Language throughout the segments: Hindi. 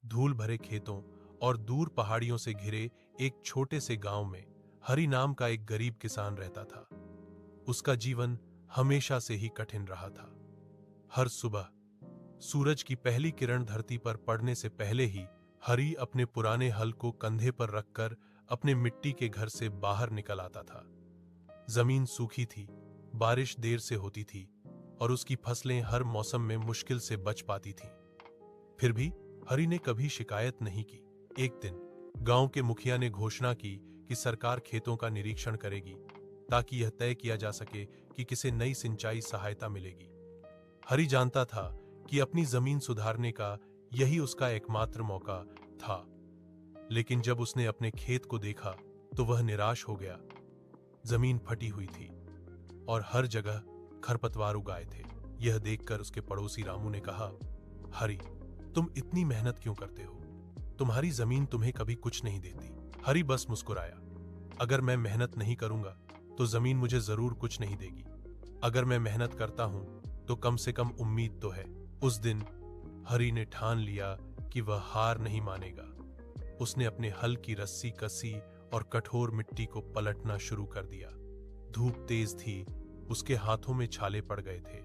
धूल भरे खेतों और दूर पहाड़ियों से घिरे एक छोटे से गांव में हरि नाम का एक गरीब किसान रहता था। उसका जीवन हमेशा से ही कठिन रहा था। हर सुबह सूरज की पहली किरण धरती पर पड़ने से पहले ही हरि अपने पुराने हल को कंधे पर रखकर अपने मिट्टी के घर से बाहर निकल आता था। जमीन सूखी थी, बारिश देर से होती थी और उसकी फसलें हर मौसम में मुश्किल से बच पाती थीं। फिर भी हरि ने कभी शिकायत नहीं की। एक दिन गांव के मुखिया ने घोषणा की कि सरकार खेतों का निरीक्षण करेगी ताकि यह तय किया जा सके कि किसे नई सिंचाई सहायता मिलेगी। हरि जानता था कि अपनी जमीन सुधारने का यही उसका एकमात्र मौका था, लेकिन जब उसने अपने खेत को देखा तो वह निराश हो गया। जमीन फटी हुई थी और हर जगह खरपतवार उगाए थे। यह देखकर उसके पड़ोसी रामू ने कहा, हरि, तुम इतनी मेहनत क्यों करते हो? तुम्हारी जमीन तुम्हें कभी कुछ नहीं देती। हरि बस मुस्कुराया। अगर मैं मेहनत नहीं करूंगा तो जमीन मुझे जरूर कुछ नहीं देगी। अगर मैं मेहनत करता हूं तो कम से कम उम्मीद तो है। उस दिन हरि ने ठान लिया कि वह हार नहीं मानेगा। उसने अपने हल की रस्सी कसी और कठोर मिट्टी को पलटना शुरू कर दिया। धूप तेज थी, उसके हाथों में छाले पड़ गए थे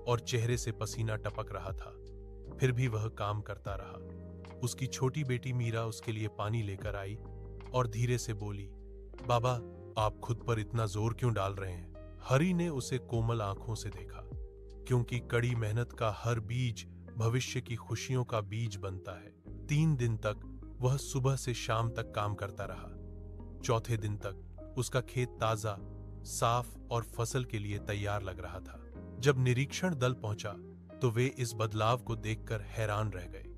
और चेहरे से पसीना टपक रहा था। फिर भी वह काम करता रहा। उसकी छोटी बेटी मीरा उसके लिए पानी लेकर आई और धीरे से बोली, बाबा, आप खुद पर इतना जोर क्यों डाल रहे हैं? हरि ने उसे कोमल आंखों से देखा, क्योंकि कड़ी मेहनत का हर बीज भविष्य की खुशियों का बीज बनता है। 3 दिन तक वह सुबह से शाम तक काम करता रहा। चौथे दिन तक उसका खेत ताजा, साफ और फसल के लिए तैयार लग रहा था। जब निरीक्षण दल पहुंचा तो वे इस बदलाव को देखकर हैरान रह गए।